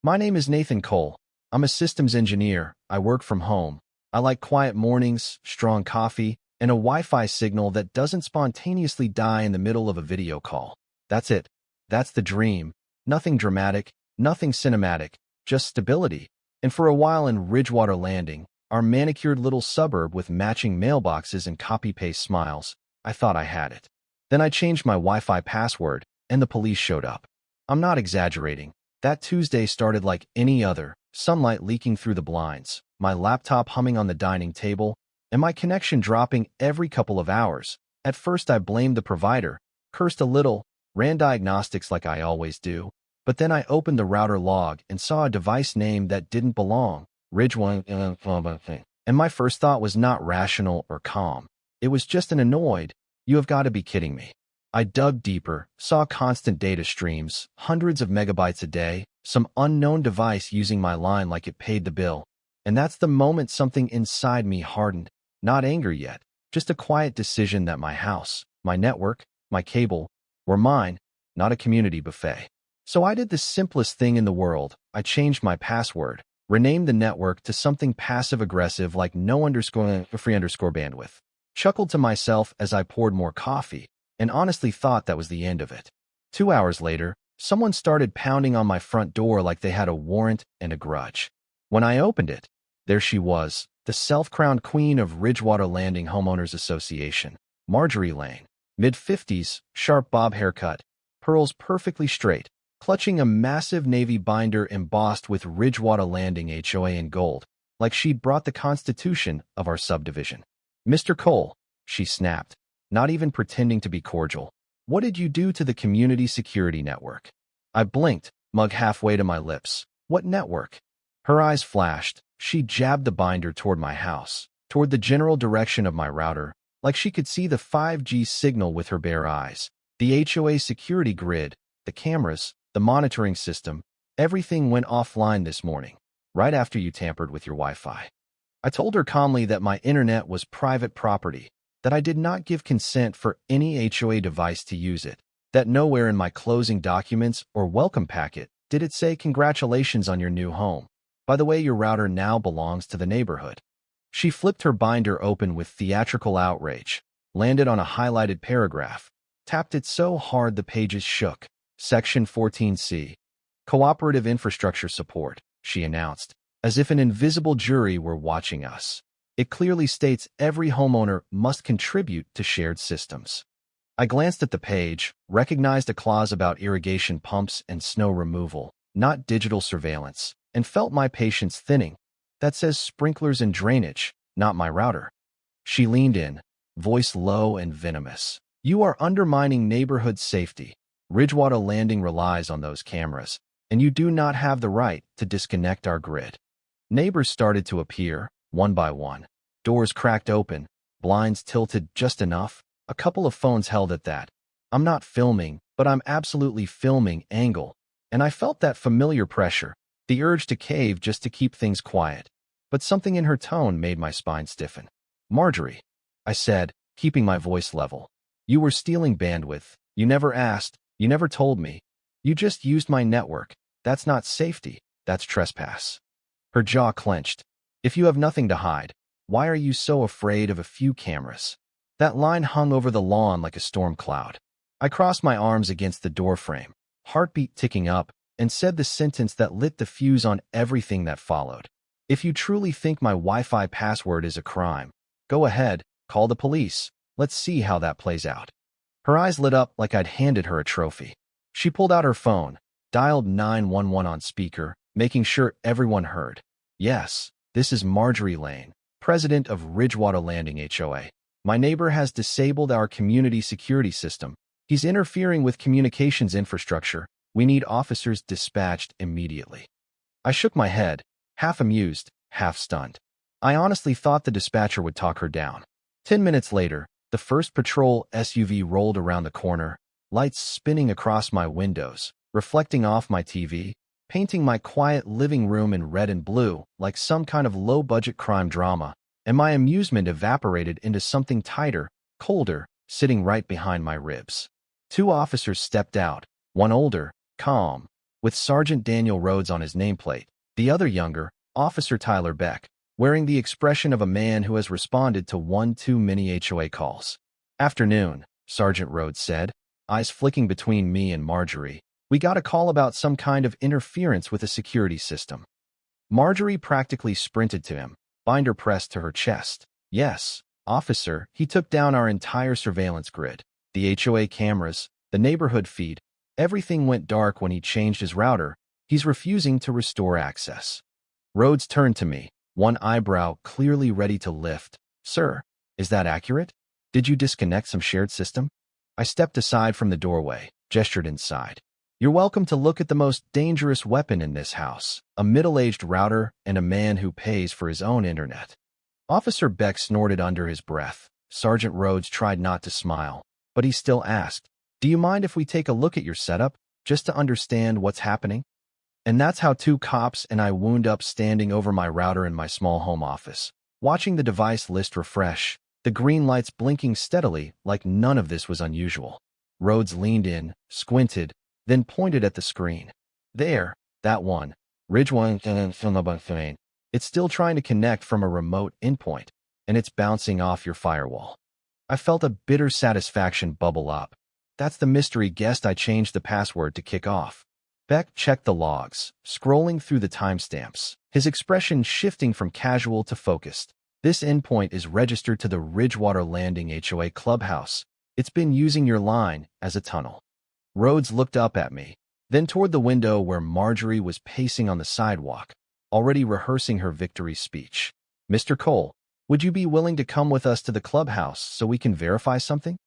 My name is Nathan Cole. I'm a systems engineer. I work from home. I like quiet mornings, strong coffee, and a Wi-Fi signal that doesn't spontaneously die in the middle of a video call. That's it. That's the dream. Nothing dramatic, nothing cinematic, just stability. And for a while in Ridgewater Landing, our manicured little suburb with matching mailboxes and copy-paste smiles, I thought I had it. Then I changed my Wi-Fi password, and the police showed up. I'm not exaggerating. That Tuesday started like any other, sunlight leaking through the blinds, my laptop humming on the dining table, and my connection dropping every couple of hours. At first I blamed the provider, cursed a little, ran diagnostics like I always do, but then I opened the router log and saw a device name that didn't belong, Ridgewater, and my first thought was not rational or calm. It was just an annoyed, "You have got to be kidding me." I dug deeper, saw constant data streams, hundreds of megabytes a day, some unknown device using my line like it paid the bill. And that's the moment something inside me hardened. Not anger yet, just a quiet decision that my house, my network, my cable, were mine, not a community buffet. So I did the simplest thing in the world. I changed my password, renamed the network to something passive-aggressive like free bandwidth. Chuckled to myself as I poured more coffee, and honestly thought that was the end of it. 2 hours later, someone started pounding on my front door like they had a warrant and a grudge. When I opened it, there she was, the self-crowned queen of Ridgewater Landing Homeowners Association, Marjorie Lane, mid-50s, sharp bob haircut, pearls perfectly straight, clutching a massive navy binder embossed with Ridgewater Landing HOA in gold, like she'd brought the constitution of our subdivision. "Mr. Cole," she snapped, not even pretending to be cordial. "What did you do to the community security network?" I blinked, mug halfway to my lips. "What network?" Her eyes flashed. She jabbed the binder toward my house, toward the general direction of my router, like she could see the 5G signal with her bare eyes. The HOA security grid, the cameras, the monitoring system, everything went offline this morning, right after you tampered with your Wi-Fi. I told her calmly that my internet was private property, that I did not give consent for any HOA device to use it, that nowhere in my closing documents or welcome packet did it say congratulations on your new home. By the way, your router now belongs to the neighborhood. She flipped her binder open with theatrical outrage, landed on a highlighted paragraph, tapped it so hard the pages shook. Section 14C. Cooperative infrastructure support, she announced, as if an invisible jury were watching us. It clearly states every homeowner must contribute to shared systems. I glanced at the page, recognized a clause about irrigation pumps and snow removal, not digital surveillance, and felt my patience thinning. That says sprinklers and drainage, not my router. She leaned in, voice low and venomous. "You are undermining neighborhood safety. Ridgewater Landing relies on those cameras, and you do not have the right to disconnect our grid." Neighbors started to appear, one by one. Doors cracked open, blinds tilted just enough, a couple of phones held at that "I'm not filming, but I'm absolutely filming" angle, and I felt that familiar pressure, the urge to cave just to keep things quiet. But something in her tone made my spine stiffen. "Marjorie," I said, keeping my voice level, "you were stealing bandwidth. You never asked, you never told me. You just used my network. That's not safety, that's trespass." Her jaw clenched. "If you have nothing to hide, why are you so afraid of a few cameras?" That line hung over the lawn like a storm cloud. I crossed my arms against the doorframe, heartbeat ticking up, and said the sentence that lit the fuse on everything that followed. "If you truly think my Wi-Fi password is a crime, go ahead, call the police. Let's see how that plays out." Her eyes lit up like I'd handed her a trophy. She pulled out her phone, dialed 911 on speaker, making sure everyone heard. "Yes, this is Marjorie Lane, president of Ridgewater Landing HOA. My neighbor has disabled our community security system. He's interfering with communications infrastructure. We need officers dispatched immediately." I shook my head, half amused, half stunned. I honestly thought the dispatcher would talk her down. 10 minutes later, the first patrol SUV rolled around the corner, lights spinning across my windows, reflecting off my TV, painting my quiet living room in red and blue like some kind of low-budget crime drama, and my amusement evaporated into something tighter, colder, sitting right behind my ribs. 2 officers stepped out, one older, calm, with Sergeant Daniel Rhodes on his nameplate, the other younger, Officer Tyler Beck, wearing the expression of a man who has responded to one too many HOA calls. "Afternoon," Sergeant Rhodes said, eyes flicking between me and Marjorie. "We got a call about some kind of interference with a security system." Marjorie practically sprinted to him, binder pressed to her chest. "Yes, officer." He took down our entire surveillance grid. The HOA cameras, the neighborhood feed, everything went dark when he changed his router. He's refusing to restore access. Rhodes turned to me, one eyebrow clearly ready to lift. "Sir, is that accurate? Did you disconnect some shared system?" I stepped aside from the doorway, gestured inside. "You're welcome to look at the most dangerous weapon in this house, a middle-aged router and a man who pays for his own internet." Officer Beck snorted under his breath. Sergeant Rhodes tried not to smile, but he still asked, "Do you mind if we take a look at your setup, just to understand what's happening?" And that's how two cops and I wound up standing over my router in my small home office, watching the device list refresh, the green lights blinking steadily like none of this was unusual. Rhodes leaned in, squinted, then pointed at the screen. "There, that one. Ridge 1. It's still trying to connect from a remote endpoint, and it's bouncing off your firewall." I felt a bitter satisfaction bubble up. That's the mystery guest I changed the password to kick off. Beck checked the logs, scrolling through the timestamps, his expression shifting from casual to focused. "This endpoint is registered to the Ridgewater Landing HOA clubhouse. It's been using your line as a tunnel." Rhodes looked up at me, then toward the window where Marjorie was pacing on the sidewalk, already rehearsing her victory speech. "Mr. Cole, would you be willing to come with us to the clubhouse so we can verify something?"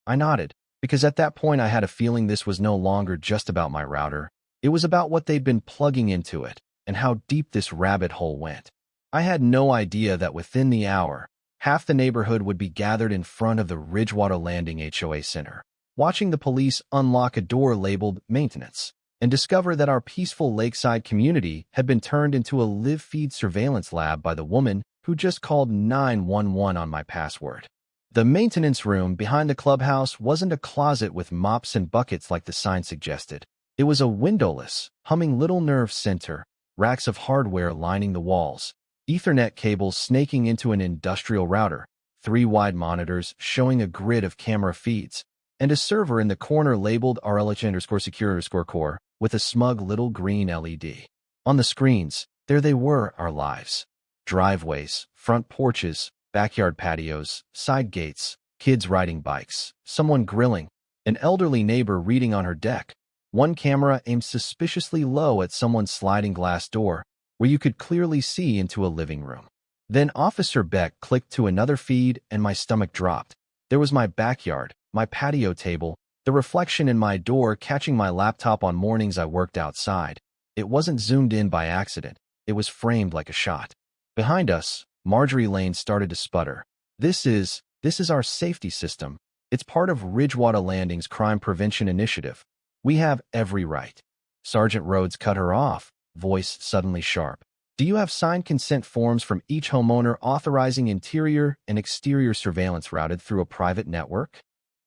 I nodded, because at that point I had a feeling this was no longer just about my router. It was about what they'd been plugging into it, and how deep this rabbit hole went. I had no idea that within the hour, half the neighborhood would be gathered in front of the Ridgewater Landing HOA Center, watching the police unlock a door labeled maintenance, and discover that our peaceful lakeside community had been turned into a live-feed surveillance lab by the woman who just called 911 on my password. The maintenance room behind the clubhouse wasn't a closet with mops and buckets like the sign suggested. It was a windowless, humming little nerve center, racks of hardware lining the walls, Ethernet cables snaking into an industrial router, 3 wide monitors showing a grid of camera feeds, and a server in the corner labeled RLH_secure_core with a smug little green LED. On the screens, there they were, our lives. Driveways, front porches, backyard patios, side gates, kids riding bikes, someone grilling, an elderly neighbor reading on her deck, one camera aimed suspiciously low at someone's sliding glass door, where you could clearly see into a living room. Then Officer Beck clicked to another feed and my stomach dropped. There was my backyard, my patio table, the reflection in my door catching my laptop on mornings I worked outside. It wasn't zoomed in by accident. It was framed like a shot. Behind us, Marjorie Lane started to sputter. This is our safety system. It's part of Ridgewater Landing's crime prevention initiative. We have every right." Sergeant Rhodes cut her off, voice suddenly sharp. "Do you have signed consent forms from each homeowner authorizing interior and exterior surveillance routed through a private network?"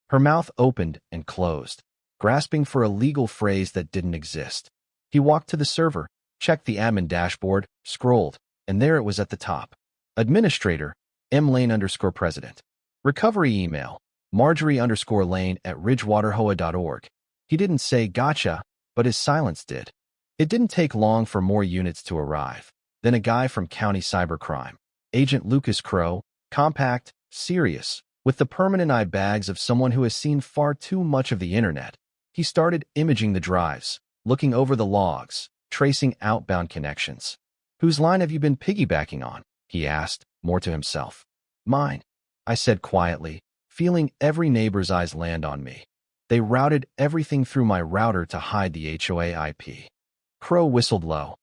Her mouth opened and closed, grasping for a legal phrase that didn't exist. He walked to the server, checked the admin dashboard, scrolled, and there it was at the top. Administrator, M.Lane_president. Recovery email, Marjorie_Lane@ridgewaterhoa.org. He didn't say gotcha, but his silence did. It didn't take long for more units to arrive. Then a guy from County Cybercrime, Agent Lucas Crow, compact, serious, with the permanent eye bags of someone who has seen far too much of the internet. He started imaging the drives, looking over the logs, tracing outbound connections. "Whose line have you been piggybacking on?" he asked, more to himself. "Mine," I said quietly, feeling every neighbor's eyes land on me. They routed everything through my router to hide the HOA IP. Crow whistled low.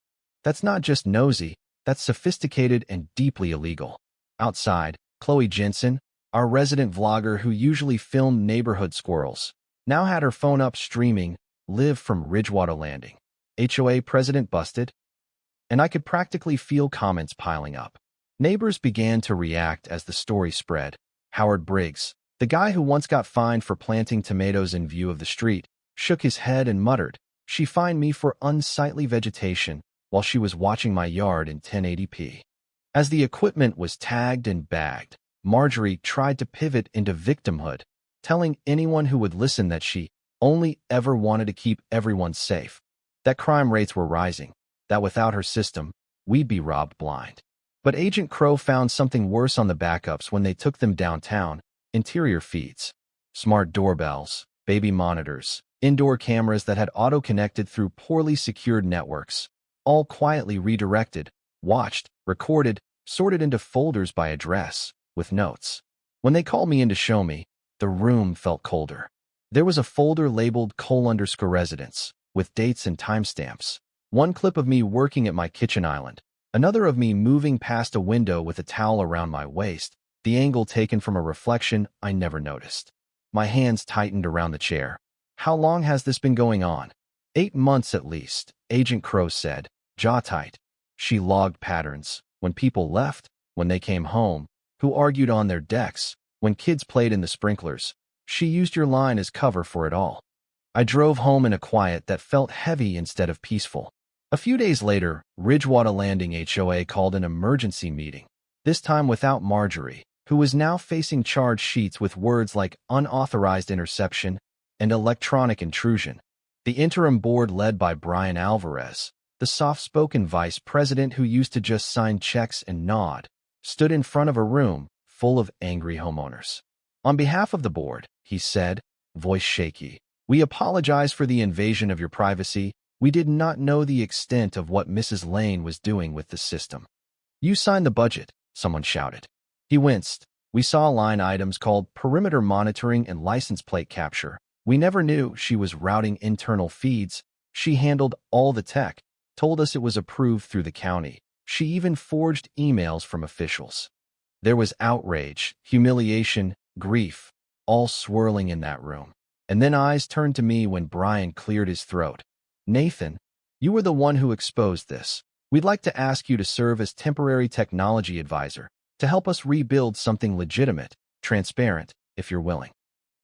"That's not just nosy, that's sophisticated and deeply illegal." Outside, Chloe Jensen, our resident vlogger who usually filmed neighborhood squirrels, now had her phone up streaming, live from Ridgewater Landing. HOA president busted? And I could practically feel comments piling up. Neighbors began to react as the story spread. Howard Briggs, the guy who once got fined for planting tomatoes in view of the street, shook his head and muttered, She fined me for unsightly vegetation while she was watching my yard in 1080p. As the equipment was tagged and bagged, Marjorie tried to pivot into victimhood, telling anyone who would listen that she only ever wanted to keep everyone safe, that crime rates were rising, that without her system, we'd be robbed blind. But Agent Crow found something worse on the backups when they took them downtown: interior feeds, smart doorbells, baby monitors, indoor cameras that had auto-connected through poorly secured networks, all quietly redirected, watched, recorded, sorted into folders by address, with notes. When they called me in to show me, the room felt colder. There was a folder labeled Cole_residence, with dates and timestamps. One clip of me working at my kitchen island, another of me moving past a window with a towel around my waist, the angle taken from a reflection I never noticed. My hands tightened around the chair. How long has this been going on? 8 months at least, Agent Crow said, jaw tight. She logged patterns: when people left, when they came home, who argued on their decks, when kids played in the sprinklers. She used your line as cover for it all. I drove home in a quiet that felt heavy instead of peaceful. A few days later, Ridgewater Landing HOA called an emergency meeting, this time without Marjorie, who was now facing charge sheets with words like unauthorized interception and electronic intrusion. The interim board, led by Brian Alvarez, the soft-spoken vice president who used to just sign checks and nod, stood in front of a room full of angry homeowners. On behalf of the board, he said, voice shaky, we apologize for the invasion of your privacy. We did not know the extent of what Mrs. Lane was doing with the system. You signed the budget, someone shouted. He winced. We saw line items called perimeter monitoring and license plate capture. We never knew she was routing internal feeds. She handled all the tech, told us it was approved through the county. She even forged emails from officials. There was outrage, humiliation, grief, all swirling in that room. And then eyes turned to me when Brian cleared his throat. Nathan, you were the one who exposed this. We'd like to ask you to serve as temporary technology advisor, to help us rebuild something legitimate, transparent, if you're willing.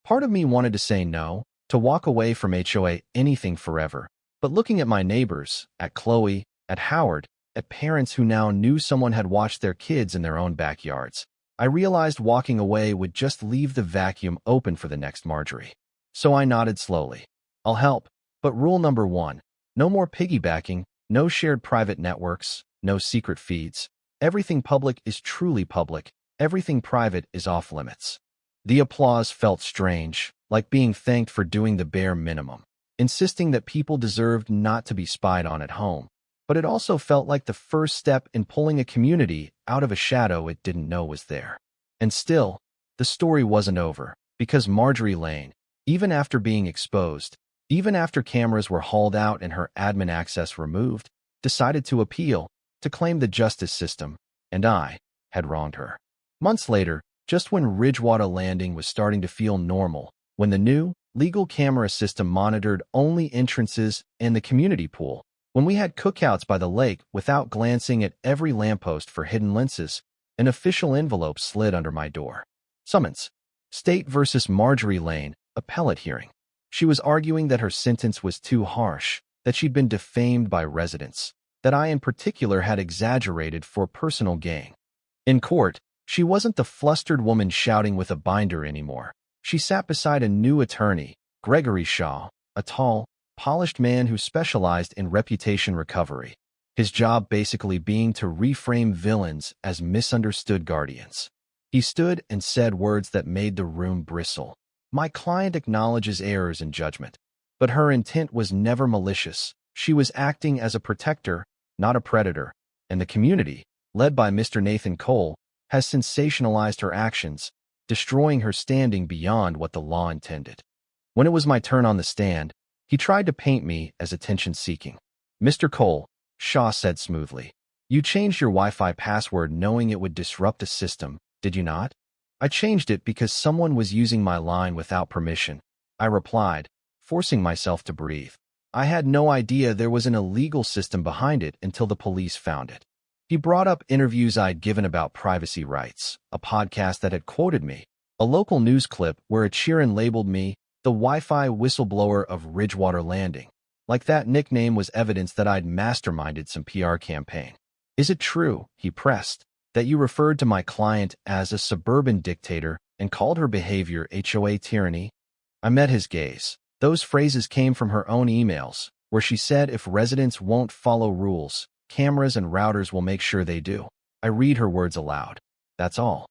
Part of me wanted to say no, to walk away from HOA anything forever, but looking at my neighbors, at Chloe, at Howard, at parents who now knew someone had watched their kids in their own backyards, I realized walking away would just leave the vacuum open for the next Marjorie. So I nodded slowly. I'll help. But rule number 1, no more piggybacking, no shared private networks, no secret feeds. Everything public is truly public, everything private is off limits. The applause felt strange, like being thanked for doing the bare minimum, insisting that people deserved not to be spied on at home. But it also felt like the first step in pulling a community out of a shadow it didn't know was there. And still, the story wasn't over, because Marjorie Lane, even after being exposed, even after cameras were hauled out and her admin access removed, decided to appeal, to claim the justice system, and I had wronged her. Months later, just when Ridgewater Landing was starting to feel normal, when the new, legal camera system monitored only entrances and the community pool, when we had cookouts by the lake without glancing at every lamppost for hidden lenses, an official envelope slid under my door. Summons. State versus Marjorie Lane, appellate hearing. She was arguing that her sentence was too harsh, that she'd been defamed by residents, that I in particular had exaggerated for personal gain. In court, she wasn't the flustered woman shouting with a binder anymore. She sat beside a new attorney, Gregory Shaw, a tall, polished man who specialized in reputation recovery, his job basically being to reframe villains as misunderstood guardians. He stood and said words that made the room bristle. My client acknowledges errors in judgment, but her intent was never malicious. She was acting as a protector, not a predator, and the community, led by Mr. Nathan Cole, has sensationalized her actions, destroying her standing beyond what the law intended. When it was my turn on the stand, he tried to paint me as attention-seeking. Mr. Cole, Shaw said smoothly, you changed your Wi-Fi password knowing it would disrupt the system, did you not? I changed it because someone was using my line without permission, I replied, forcing myself to breathe. I had no idea there was an illegal system behind it until the police found it. He brought up interviews I'd given about privacy rights, a podcast that had quoted me, a local news clip where a Cheerin labeled me the Wi-Fi whistleblower of Ridgewater Landing, Like that nickname was evidence that I'd masterminded some PR campaign. Is it true, he pressed, that you referred to my client as a suburban dictator and called her behavior HOA tyranny? I met his gaze. Those phrases came from her own emails, where she said if residents won't follow rules, cameras and routers will make sure they do. I read her words aloud. That's all.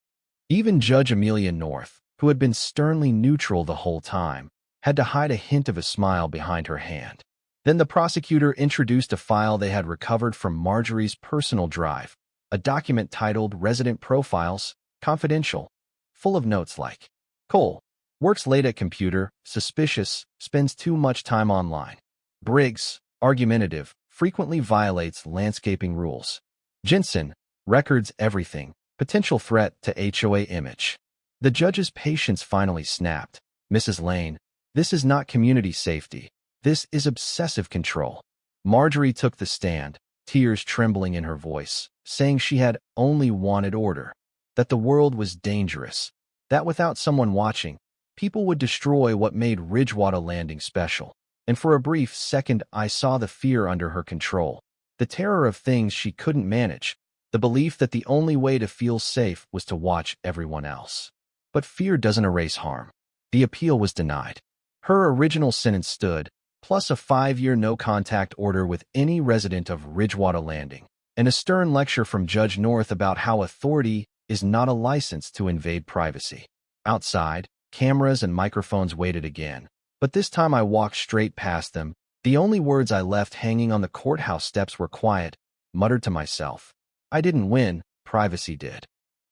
Even Judge Amelia North, who had been sternly neutral the whole time, had to hide a hint of a smile behind her hand. Then the prosecutor introduced a file they had recovered from Marjorie's personal drive, a document titled Resident Profiles, Confidential, full of notes like, Cole, works late at computer, suspicious, spends too much time online. Briggs, argumentative, frequently violates landscaping rules. Jensen, records everything, potential threat to HOA image. The judge's patience finally snapped. Mrs. Lane, this is not community safety. This is obsessive control. Marjorie took the stand, tears trembling in her voice, saying she had only wanted order, that the world was dangerous, that without someone watching, people would destroy what made Ridgewater Landing special. And for a brief second, I saw the fear under her control, the terror of things she couldn't manage, the belief that the only way to feel safe was to watch everyone else. But fear doesn't erase harm. The appeal was denied. Her original sentence stood, plus a 5-year no-contact order with any resident of Ridgewater Landing, and a stern lecture from Judge North about how authority is not a license to invade privacy. Outside, cameras and microphones waited again, but this time I walked straight past them. The only words I left hanging on the courthouse steps were quiet, muttered to myself. I didn't win, privacy did.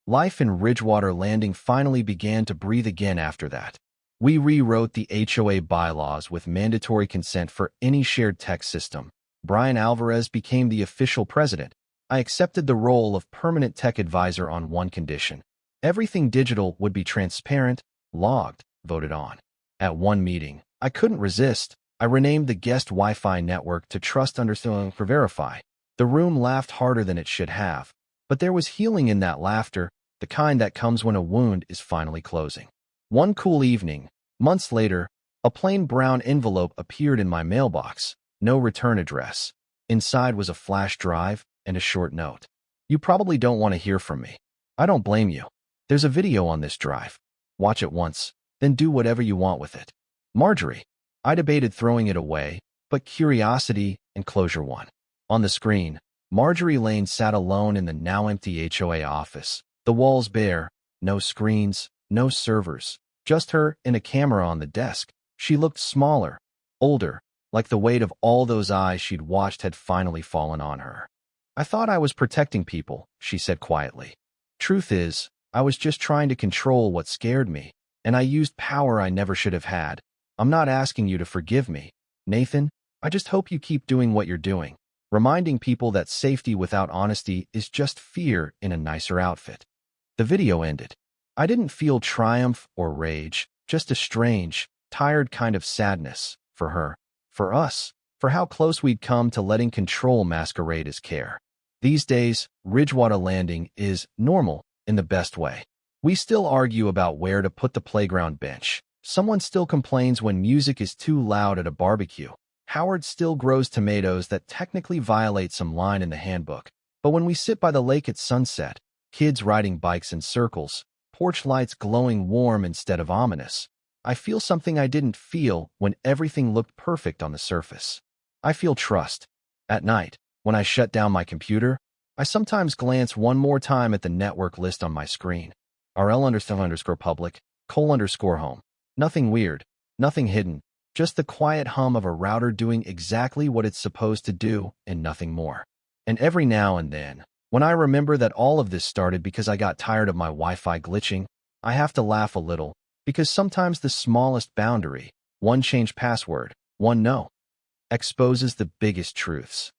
Life in Ridgewater Landing finally began to breathe again after that. We rewrote the HOA bylaws with mandatory consent for any shared text system. Brian Alvarez became the official president. I accepted the role of permanent tech advisor on one condition. Everything digital would be transparent, logged, voted on. At one meeting, I couldn't resist. I renamed the guest Wi-Fi network to Trust Understand for Verify. The room laughed harder than it should have, but there was healing in that laughter, the kind that comes when a wound is finally closing. One cool evening, months later, a plain brown envelope appeared in my mailbox, no return address. Inside was a flash drive and a short note. You probably don't want to hear from me. I don't blame you. There's a video on this drive. Watch it once, then do whatever you want with it. Marjorie. I debated throwing it away, but curiosity and closure won. On the screen, Marjorie Lane sat alone in the now empty HOA office. The walls bare, no screens, no servers, just her and a camera on the desk. She looked smaller, older, like the weight of all those eyes she'd watched had finally fallen on her. I thought I was protecting people, she said quietly. Truth is, I was just trying to control what scared me, and I used power I never should have had. I'm not asking you to forgive me, Nathan. I just hope you keep doing what you're doing, reminding people that safety without honesty is just fear in a nicer outfit. The video ended. I didn't feel triumph or rage, just a strange, tired kind of sadness for her, for us, for how close we'd come to letting control masquerade as care. These days, Ridgewater Landing is normal in the best way. We still argue about where to put the playground bench. Someone still complains when music is too loud at a barbecue. Howard still grows tomatoes that technically violate some line in the handbook. But when we sit by the lake at sunset, kids riding bikes in circles, porch lights glowing warm instead of ominous, I feel something I didn't feel when everything looked perfect on the surface. I feel trust. At night, when I shut down my computer, I sometimes glance one more time at the network list on my screen. RL_public, Cole_home. Nothing weird, nothing hidden, just the quiet hum of a router doing exactly what it's supposed to do and nothing more. And every now and then, when I remember that all of this started because I got tired of my Wi-Fi glitching, I have to laugh a little, because sometimes the smallest boundary, one changed password, one no, exposes the biggest truths.